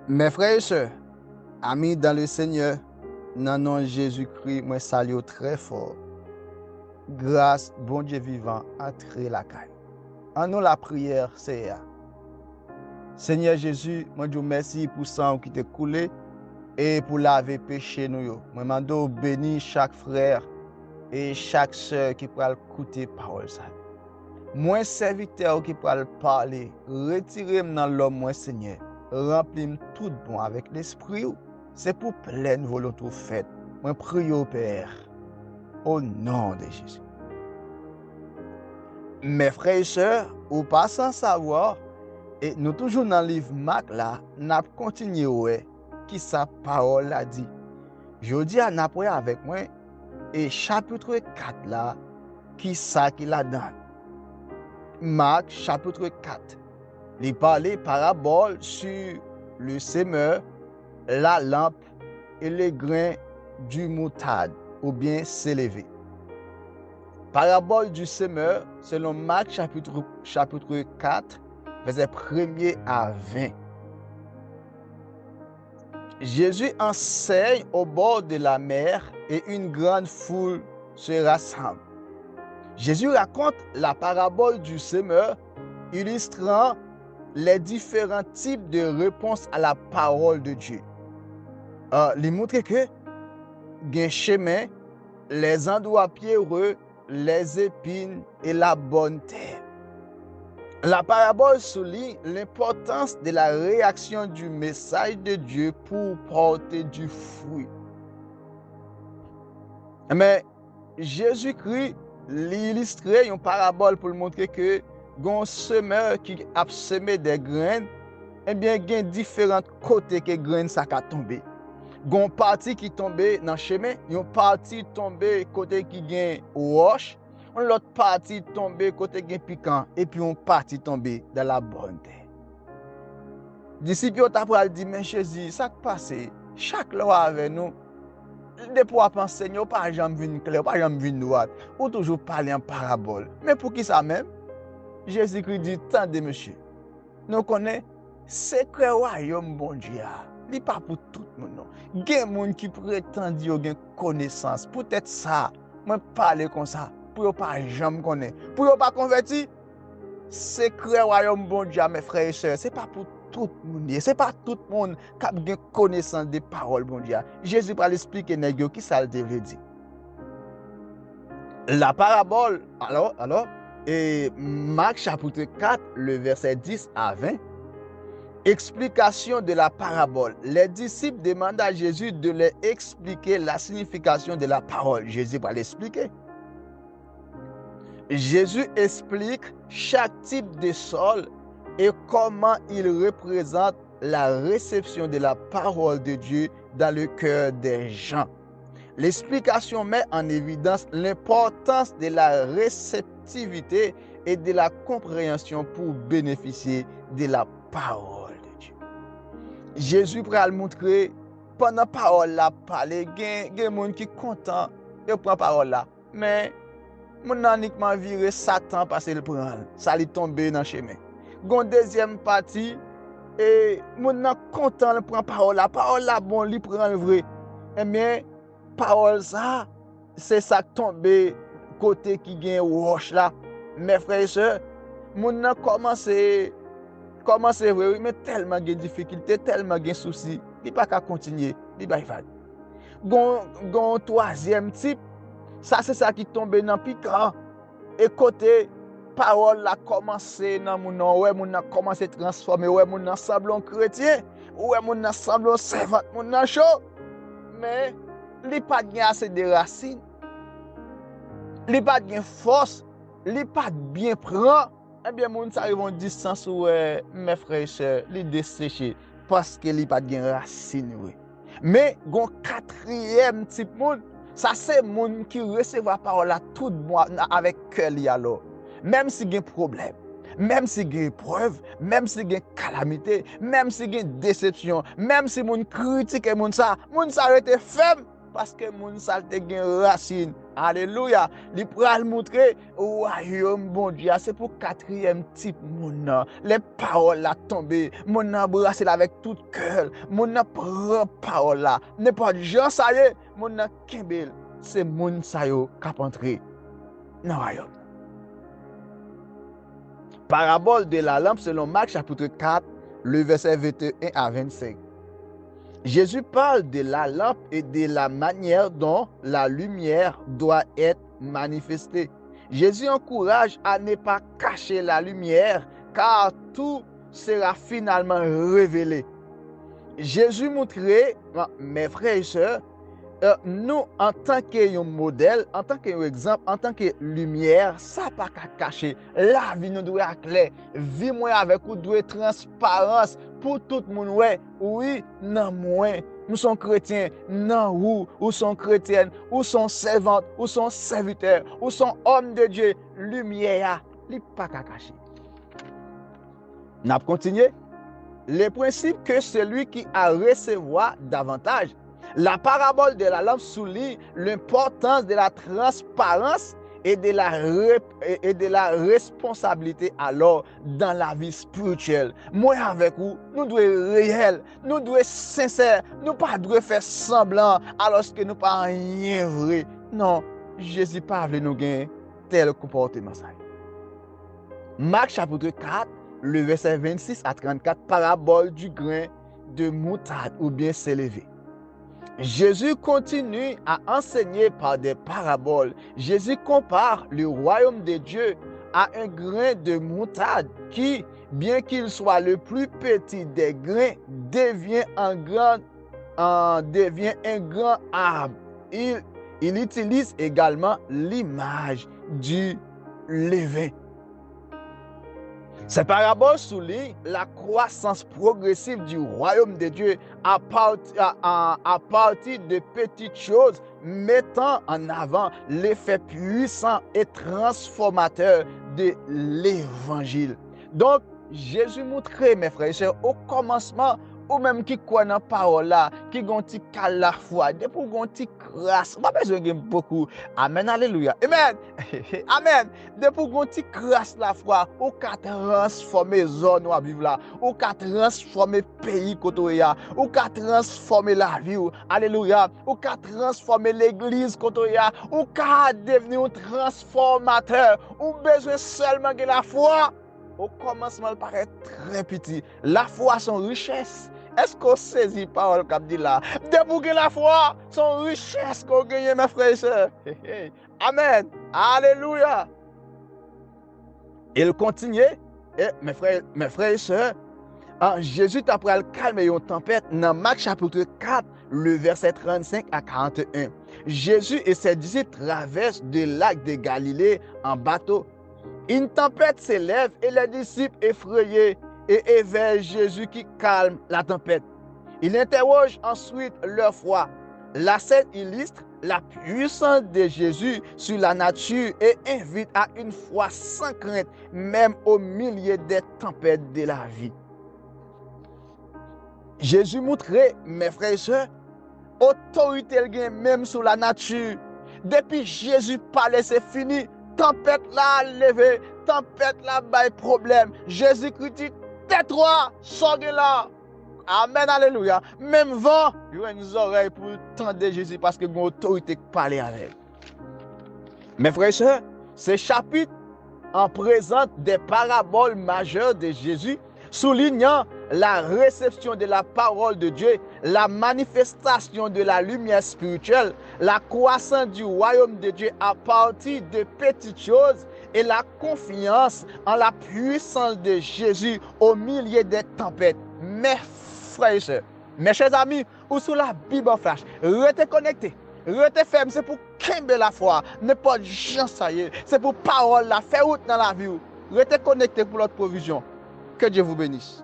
Mes frères et sœurs, amis dans le Seigneur, dans le nom de Jésus-Christ, moi salue très fort. Grâce, bon Dieu vivant, entrer la caille. En nous la prière, c'est Seigneur Jésus, moi je vous remercie pour sang qui t'est coulé et pour laver péché nous. Moi mando béni chaque frère et chaque sœur qui pourra écouter parole ça. Moi serviteur qui pourra parler, retirez-moi dans l'homme moi Seigneur. Remplis-moi tout bon avec l'esprit. C'est pour pleine volonté faite. Moi prie au Père. Au nom de Jésus. Mes frères et sœurs, ou pas sans savoir, et nous toujours dans le livre Marc là, nous continuons qui sa parole a dit. Je dis à nous avec moi, et chapitre 4 là, qui ça qui la donne. Marc chapitre 4. Il parlait parabole sur le semeur, la lampe et les grains du moutarde, ou bien s'élever. Parabole du semeur, selon Marc chapitre 4, verset 1er à 20. Jésus enseigne au bord de la mer et une grande foule se rassemble. Jésus raconte la parabole du semeur, illustrant les différents types de réponses à la parole de Dieu. Il montre que il y a un chemin, les endroits pierreux, les épines et la bonne terre. La parabole souligne l'importance de la réaction du message de Dieu pour porter du fruit. Mais Jésus-Christ l'illustrait une parabole pour montrer que un semeur qui a semé des graines, eh bien, il y a différents côtés que les graines ça a tombé. Il y a une partie qui tombe dans le chemin, une partie tombe côté qui gagne roche, l'autre partie tombe côté qui piquant, et puis une partie tombe dans la bonne terre. Disciples ont dit, mais Jésus, ça qui passe, chaque loi avec nous, depuis qu'on pense, nous pas jamais venir clair, pas jamais venir droite, ou toujours parler en parabole. Mais pour qui ça même? Jésus-Christ dit, tendez monsieur, nous connaissons secret royaume bon Dieu. Ce n'est pas pour tout le monde. Il y a des gens qui prétendent dire qu'ils ont connaissance. Peut-être ça, moi parler comme ça, pour ne pas jamais connaître. Pour ne pas convertir, secret royaume bon Dieu, mes frères et sœurs, ce n'est pas pour tout le monde. Ce n'est pas tout le monde qui a une connaissance des paroles bon Dieu. Jésus va l'expliquer qui ça veut dire. La parabole, alors, et Marc chapitre 4, le verset 10 à 20, explication de la parabole. Les disciples demandent à Jésus de leur expliquer la signification de la parole. Jésus va l'expliquer. Jésus explique chaque type de sol et comment il représente la réception de la parole de Dieu dans le cœur des gens. L'explication met en évidence l'importance de la réceptivité et de la compréhension pour bénéficier de la parole de Dieu. Jésus va le montrer pendant la parole la parler, il y a des gens qui sont contents de prendre la parole là, mais mon uniquement viré Satan parce qu'il prend, ça lui tombe dans le chemin. Gon deuxième partie et mon content de prendre la parole là bon, lui prend le vrai. Eh bien parole ça, c'est ça qui tombe côté qui gagne roche là. Mes frères et sœurs, mon a commencé vrai, mais tellement de difficultés, tellement de soucis, il pas qu'à continuer, il va y faire. Gon troisième type, ça c'est ça qui tombe dans piquant et côté parole la commencé dans mon ouais mon a commencé transformer ouais mon ensemble chrétien, ouais mon ensemble servant, mon a chaud. Mais il pas de assez de racines, il pas de force, il pas bien prend. Eh bien, moun sa arrive en distance où mes frères et sœurs, les desséchés parce que li pas de racine. Mais gon quatrième type moun, ça c'est moun qui recevoir parole la tout bon avec cœur li alors. Même si gen problème, même si gen épreuve, même si gen calamité, même si gen déception, même si moun critique moun sa rete ferme, parce que moun sa te gen racine. Alléluia. Li pral montrer royaume bon Dieu, c'est pour quatrième type moun nan. Les paroles la tombé, moun nan embrassé avec tout cœur, moun nan prend parole là. N'importe Jean ça y est, moun nan kembel, c'est moun sa yo k'ap entrer dans royaume. Parabole de la lampe selon Marc chapitre 4, le verset 21 à 25. Jésus parle de la lampe et de la manière dont la lumière doit être manifestée. Jésus encourage à ne pas cacher la lumière car tout sera finalement révélé. Jésus montrait, mes frères et sœurs, nous en tant que modèle, en tant que exemple, en tant que lumière, ça pas qu'à cacher. La vie nous doit être claire. Vie moi avec vous doit être transparence pour tout le monde. Ouais, oui, non moi. Nous sommes chrétiens, non ou sont chrétiennes, ou sont servantes, ou sont serviteurs, ou sont hommes de Dieu. Lumière, il pas qu'à cacher. N'a continué. Le principe que celui qui a recevoir davantage. La parabole de la lampe souligne l'importance de la transparence et de la responsabilité alors dans la vie spirituelle. Moi avec vous, nous devons être réels, nous devons être sincères, nous ne devons pas faire semblant alors que nous ne pas rien vrai. Non, Jésus pas voulu nous gagner tel comportement. Marc chapitre 4, le verset 26 à 34, parabole du grain de moutarde ou bien s'élever. Jésus continue à enseigner par des paraboles. Jésus compare le royaume de Dieu à un grain de moutarde qui, bien qu'il soit le plus petit des grains, devient un grand arbre. Il utilise également l'image du levain. Ces paraboles soulignent la croissance progressive du royaume de Dieu à partir de petites choses, mettant en avant l'effet puissant et transformateur de l'évangile. Donc, Jésus montrait, mes frères et sœurs, au commencement, ou même qui croit dans la parole là, qui gonti cal la foi, depuis gonti grâce, pas besoin de beaucoup. Amen, alléluia. Amen. Amen. Depuis gonti grâce la foi, ou qu'a transformer zone où vivre là, ou qu'a transformer pays côté ya, ou qu'a transformer la vie. Alléluia. Ou qu'a transformer l'église côté ya, ou qu'a devenir un transformateur, ou besoin seulement de la foi. Au commencement, elle paraît très petit. La foi, son richesse. Est-ce qu'on saisit parole comme dit là? Depuis que la foi, son richesse qu'on gagne, mes frères et sœurs. Amen. Alléluia. Il continue. Et mes frères et sœurs, Jésus après le calme et une tempête dans Marc chapitre 4, le verset 35 à 41. Jésus et ses disciples traversent le lac de Galilée en bateau. Une tempête s'élève et les disciples effrayés et éveillent Jésus qui calme la tempête. Il interroge ensuite leur foi. La scène illustre la puissance de Jésus sur la nature et invite à une foi sans crainte, même au milieu des tempêtes de la vie. Jésus montrait, mes frères et sœurs, autorité même sur la nature. Depuis Jésus parlait, c'est fini. Tempête là levé, tempête là bail problème. Jésus-Christ dit, tais-toi, sors de là. Amen, alléluia. Même vent, il y a une oreille pour entendre Jésus parce que mon autorité parler avec. Mes frères et sœurs, ce chapitre en présente des paraboles majeures de Jésus, soulignant la réception de la parole de Dieu, la manifestation de la lumière spirituelle, la croissance du royaume de Dieu à partir de petites choses et la confiance en la puissance de Jésus au milieu des tempêtes. Mes frères et sœurs, mes chers amis, ou sur la Bible en flash, restez connectés. Restez ferme, c'est pour kembe la foi. Ne pas gens ça y est, c'est pour parole la faire route dans la vie. Restez connectés pour notre provision. Que Dieu vous bénisse.